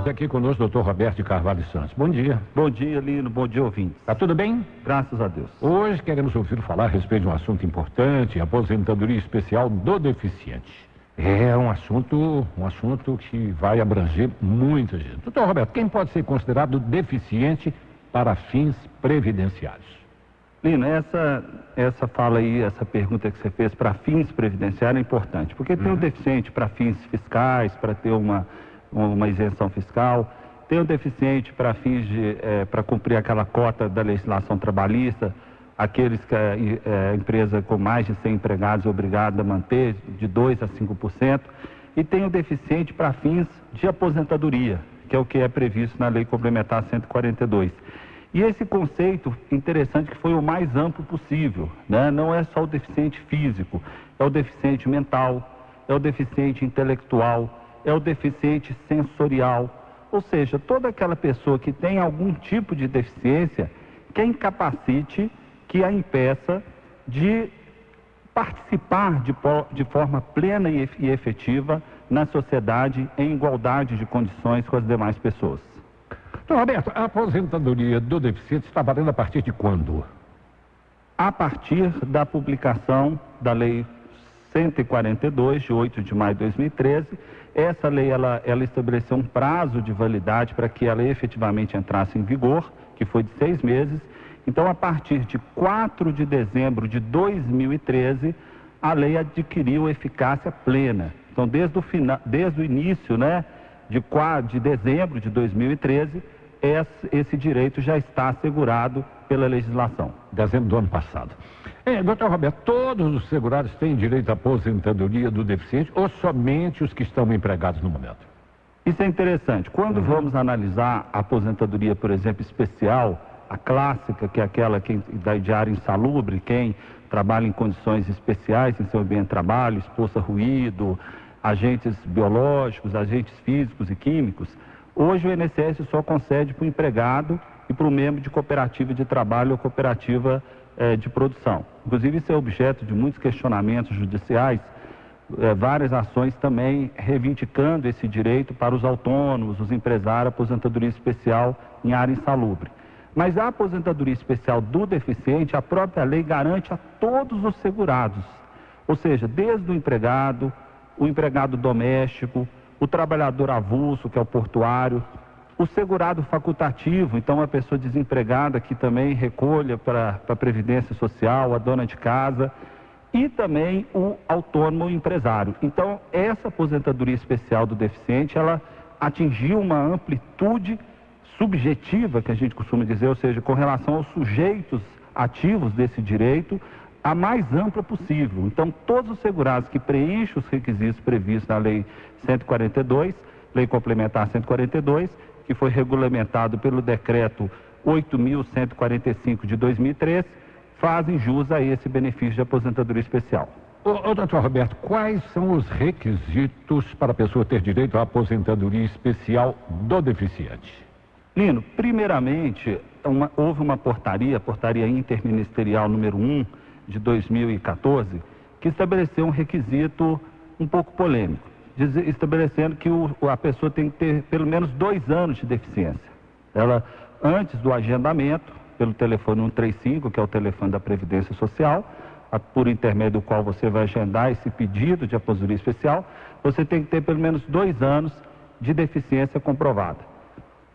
aqui conosco o Dr. Roberto de Carvalho Santos. Bom dia. Bom dia, Lino. Bom dia, ouvintes. Tá tudo bem? Graças a Deus. Hoje queremos ouvir falar a respeito de um assunto importante, a aposentadoria especial do deficiente. É um assunto que vai abranger muita gente. Doutor Roberto, quem pode ser considerado deficiente para fins previdenciários? Lino, essa fala aí, essa pergunta que você fez para fins previdenciários é importante, porque tem o deficiente para fins fiscais, para ter uma isenção fiscal, tem o deficiente para fins para cumprir aquela cota da legislação trabalhista, aqueles que a empresa com mais de 100 empregados é obrigada a manter de 2% a 5%, e tem o deficiente para fins de aposentadoria, que é o que é previsto na Lei Complementar 142. E esse conceito interessante que foi o mais amplo possível, né? Não é só o deficiente físico, é o deficiente mental, é o deficiente intelectual, é o deficiente sensorial, ou seja, toda aquela pessoa que tem algum tipo de deficiência que a incapacite, que a impeça de participar de forma plena e efetiva na sociedade em igualdade de condições com as demais pessoas. Então, Roberto, a aposentadoria do deficiente está valendo a partir de quando? A partir da publicação da Lei 142, de 8 de maio de 2013, essa lei ela estabeleceu um prazo de validade para que ela efetivamente entrasse em vigor, que foi de 6 meses. Então, a partir de 4 de dezembro de 2013, a lei adquiriu eficácia plena. Então, desde o início, né, de dezembro de 2013, esse direito já está assegurado pela legislação. Dezembro do ano passado. Doutor Roberto, todos os segurados têm direito à aposentadoria do deficiente ou somente os que estão empregados no momento? Isso é interessante. Quando vamos analisar a aposentadoria, por exemplo, especial, a clássica, que é aquela de área insalubre, quem trabalha em condições especiais em seu ambiente de trabalho, exposto a ruído, agentes biológicos, agentes físicos e químicos, hoje o INSS só concede para o empregado e para o membro de cooperativa de trabalho ou cooperativa de produção. Inclusive, isso é objeto de muitos questionamentos judiciais, várias ações também reivindicando esse direito para os autônomos, os empresários, aposentadoria especial em área insalubre. Mas a aposentadoria especial do deficiente, a própria lei garante a todos os segurados, ou seja, desde o empregado doméstico, o trabalhador avulso, que é o portuário, o segurado facultativo, então a pessoa desempregada que também recolha para a Previdência Social, a dona de casa, e também o autônomo empresário. Então, essa aposentadoria especial do deficiente, ela atingiu uma amplitude subjetiva, que a gente costuma dizer, ou seja, com relação aos sujeitos ativos desse direito, a mais ampla possível. Então, todos os segurados que preenchem os requisitos previstos na Lei 142, Lei Complementar 142, que foi regulamentado pelo Decreto 8.145 de 2003, fazem jus a esse benefício de aposentadoria especial. Doutor Roberto, quais são os requisitos para a pessoa ter direito à aposentadoria especial do deficiente? Lino, primeiramente, houve uma portaria interministerial número 1 de 2014, que estabeleceu um requisito um pouco polêmico, estabelecendo que a pessoa tem que ter pelo menos 2 anos de deficiência. Ela, antes do agendamento, pelo telefone 135, que é o telefone da Previdência Social, por intermédio do qual você vai agendar esse pedido de aposentadoria especial, você tem que ter pelo menos 2 anos de deficiência comprovada.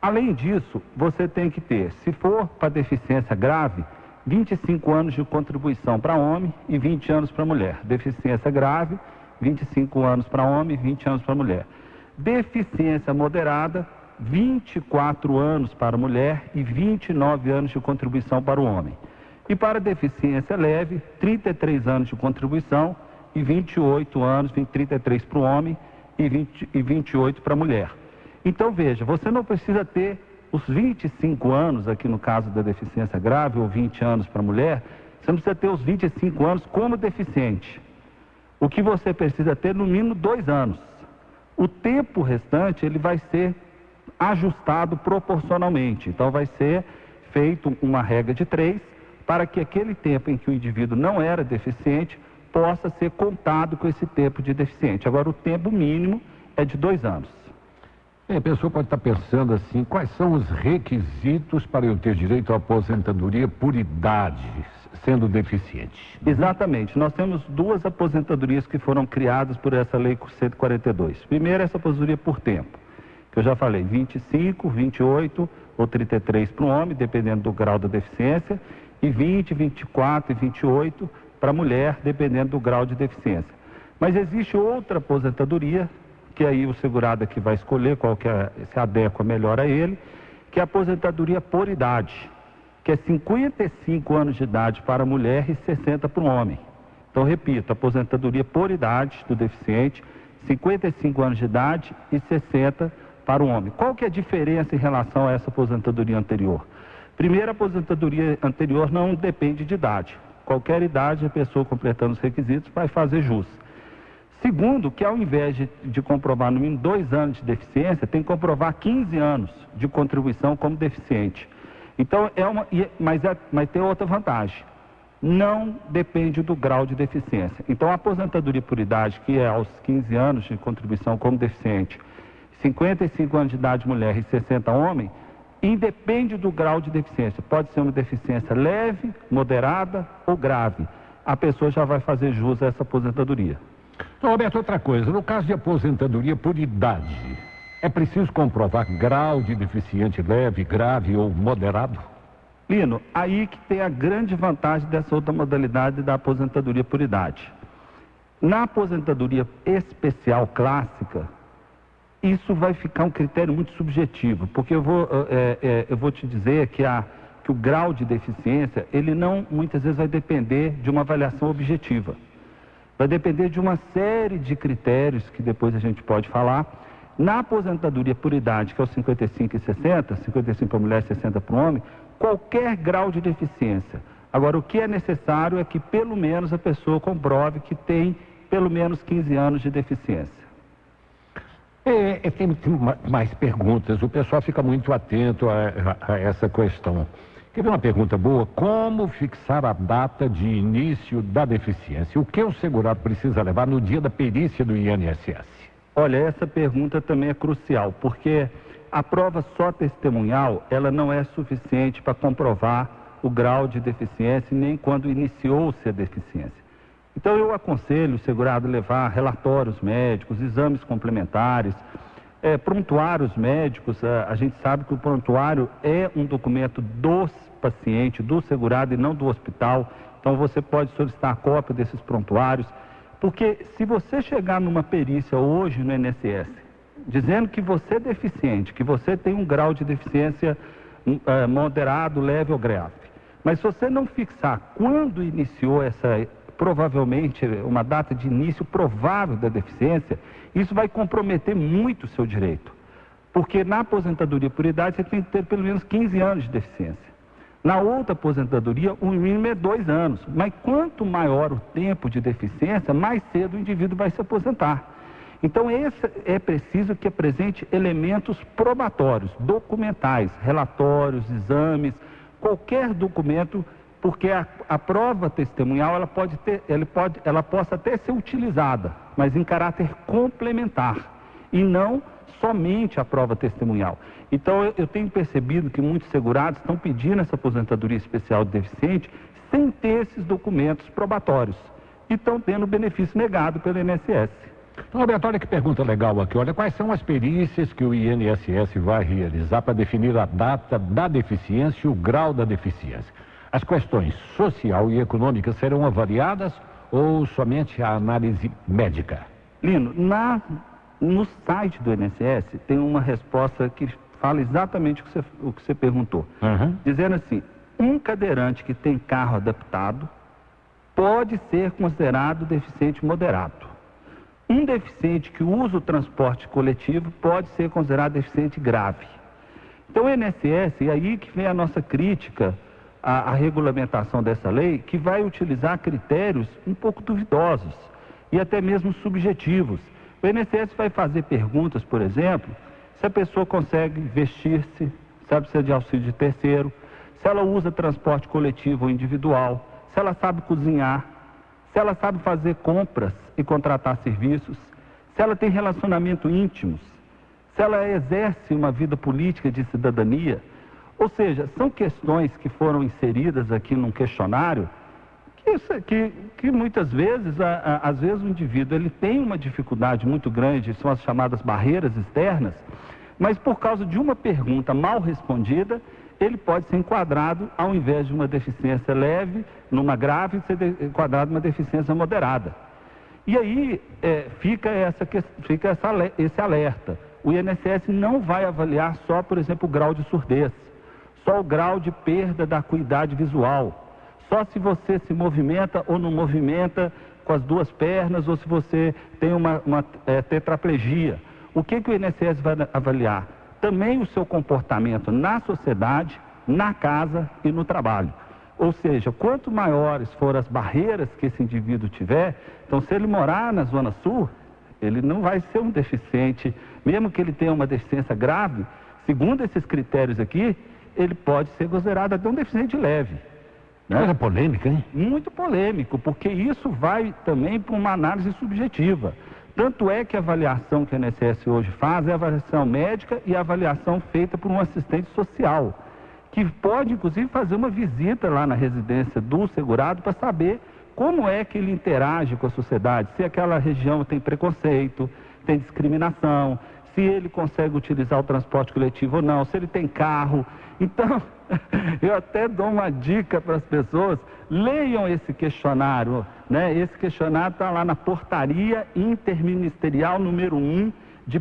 Além disso, você tem que ter, se for para deficiência grave, 25 anos de contribuição para homem e 20 anos para mulher. Deficiência grave, 25 anos para homem e 20 anos para mulher. Deficiência moderada, 24 anos para a mulher e 29 anos de contribuição para o homem. E para deficiência leve, 33 anos de contribuição e 28 anos, 33 para o homem e 28 para a mulher. Então, veja, você não precisa ter os 25 anos, aqui no caso da deficiência grave, ou 20 anos para a mulher, você não precisa ter os 25 anos como deficiente. O que você precisa ter, no mínimo, 2 anos. O tempo restante, ele vai ser ajustado proporcionalmente. Então, vai ser feito uma regra de 3, para que aquele tempo em que o indivíduo não era deficiente, possa ser contado com esse tempo de deficiente. Agora, o tempo mínimo é de 2 anos. A pessoa pode estar pensando assim, quais são os requisitos para eu ter direito à aposentadoria por idade, sendo deficiente? Exatamente. Nós temos duas aposentadorias que foram criadas por essa lei 142. Primeiro, essa aposentadoria por tempo, que eu já falei, 25, 28 ou 33 para o homem, dependendo do grau da deficiência, e 20, 24 e 28 para a mulher, dependendo do grau de deficiência. Mas existe outra aposentadoria, que aí o segurado aqui vai escolher qual que se adequa melhor a ele, que é a aposentadoria por idade, que é 55 anos de idade para a mulher e 60 para o homem. Então, repito, aposentadoria por idade do deficiente, 55 anos de idade e 60 para o homem. Qual que é a diferença em relação a essa aposentadoria anterior? Primeiro, a aposentadoria anterior não depende de idade. Qualquer idade, a pessoa completando os requisitos vai fazer jus. Segundo, que ao invés de comprovar no mínimo 2 anos de deficiência, tem que comprovar 15 anos de contribuição como deficiente. Então, mas tem outra vantagem. Não depende do grau de deficiência. Então, a aposentadoria por idade, que é aos 15 anos de contribuição como deficiente, 55 anos de idade mulher e 60 homem, independe do grau de deficiência. Pode ser uma deficiência leve, moderada ou grave. A pessoa já vai fazer jus a essa aposentadoria. Então, Roberto, outra coisa, no caso de aposentadoria por idade, é preciso comprovar grau de deficiente leve, grave ou moderado? Lino, aí que tem a grande vantagem dessa outra modalidade da aposentadoria por idade. Na aposentadoria especial clássica, isso vai ficar um critério muito subjetivo, porque eu vou te dizer que o grau de deficiência, ele não, muitas vezes, vai depender de uma avaliação objetiva. Vai depender de uma série de critérios que depois a gente pode falar. Na aposentadoria por idade, que é os 55 e 60, 55 para a mulher e 60 para o homem, qualquer grau de deficiência. Agora, o que é necessário é que pelo menos a pessoa comprove que tem pelo menos 15 anos de deficiência. Tem mais perguntas, o pessoal fica muito atento a essa questão. Quer ver uma pergunta boa? Como fixar a data de início da deficiência? O que o segurado precisa levar no dia da perícia do INSS? Olha, essa pergunta também é crucial, porque a prova só testemunhal, ela não é suficiente para comprovar o grau de deficiência, nem quando iniciou-se a deficiência. Então, eu aconselho o segurado levar relatórios médicos, exames complementares, prontuários médicos. A gente sabe que o prontuário é um documento dos pacientes, do segurado e não do hospital. Então, você pode solicitar a cópia desses prontuários, porque se você chegar numa perícia hoje no INSS, dizendo que você é deficiente, que você tem um grau de deficiência moderado, leve ou grave, mas se você não fixar quando iniciou provavelmente uma data de início provável da deficiência, isso vai comprometer muito o seu direito. Porque na aposentadoria por idade você tem que ter pelo menos 15 anos de deficiência. Na outra aposentadoria, o mínimo é 2 anos. Mas quanto maior o tempo de deficiência, mais cedo o indivíduo vai se aposentar. Então, é preciso que apresente elementos probatórios, documentais, relatórios, exames, qualquer documento, porque a prova testemunhal ela possa até ser utilizada, mas em caráter complementar e não somente a prova testemunhal. Então, eu tenho percebido que muitos segurados estão pedindo essa aposentadoria especial de deficiente sem ter esses documentos probatórios e estão tendo benefício negado pelo INSS. Então, Roberto, olha que pergunta legal aqui. Olha, quais são as perícias que o INSS vai realizar para definir a data da deficiência e o grau da deficiência? As questões social e econômica serão avaliadas ou somente a análise médica? Lino, no site do INSS tem uma resposta que fala exatamente o que você perguntou. Dizendo assim, um cadeirante que tem carro adaptado pode ser considerado deficiente moderado. Um deficiente que usa o transporte coletivo pode ser considerado deficiente grave. Então o INSS, e aí que vem a nossa crítica à regulamentação dessa lei, que vai utilizar critérios um pouco duvidosos e até mesmo subjetivos. O INSS vai fazer perguntas, por exemplo, se a pessoa consegue vestir-se, se ela precisa de auxílio de terceiro, se ela usa transporte coletivo ou individual, se ela sabe cozinhar, se ela sabe fazer compras e contratar serviços, se ela tem relacionamento íntimos, se ela exerce uma vida política de cidadania. Ou seja, são questões que foram inseridas aqui num questionário que muitas vezes, às vezes o indivíduo ele tem uma dificuldade muito grande, são as chamadas barreiras externas, mas por causa de uma pergunta mal respondida, ele pode ser enquadrado, ao invés de uma deficiência leve, numa grave, ser enquadrado numa deficiência moderada. E aí fica esse alerta. O INSS não vai avaliar só, por exemplo, o grau de surdez, só o grau de perda da acuidade visual, só se você se movimenta ou não movimenta com as duas pernas, ou se você tem uma tetraplegia. O que o INSS vai avaliar? Também o seu comportamento na sociedade, na casa e no trabalho. Ou seja, quanto maiores forem as barreiras que esse indivíduo tiver, então se ele morar na Zona Sul, ele não vai ser um deficiente, mesmo que ele tenha uma deficiência grave, segundo esses critérios aqui, ele pode ser considerado até um deficiente leve. Coisa polêmica, hein? Muito polêmico, porque isso vai também para uma análise subjetiva. Tanto é que a avaliação que a INSS hoje faz é a avaliação médica e a avaliação feita por um assistente social, que pode, inclusive, fazer uma visita lá na residência do segurado para saber como é que ele interage com a sociedade, se aquela região tem preconceito, tem discriminação, se ele consegue utilizar o transporte coletivo ou não, se ele tem carro. Então, eu até dou uma dica para as pessoas, leiam esse questionário, né? Esse questionário está lá na portaria interministerial número 1, de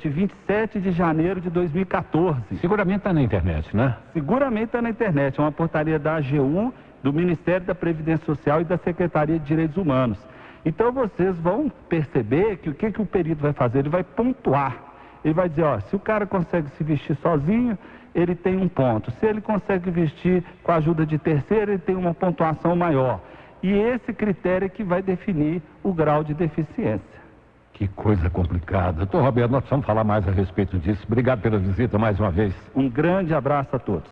27 de janeiro de 2014. Seguramente está na internet, né? Seguramente está na internet, é uma portaria da AGU, do Ministério da Previdência Social e da Secretaria de Direitos Humanos. Então vocês vão perceber que o que o perito vai fazer? Ele vai pontuar. Ele vai dizer, ó, se o cara consegue se vestir sozinho, ele tem um ponto. Se ele consegue vestir com a ajuda de terceiro, ele tem uma pontuação maior. E esse critério é que vai definir o grau de deficiência. Que coisa complicada. Doutor Roberto, nós precisamos falar mais a respeito disso. Obrigado pela visita mais uma vez. Um grande abraço a todos.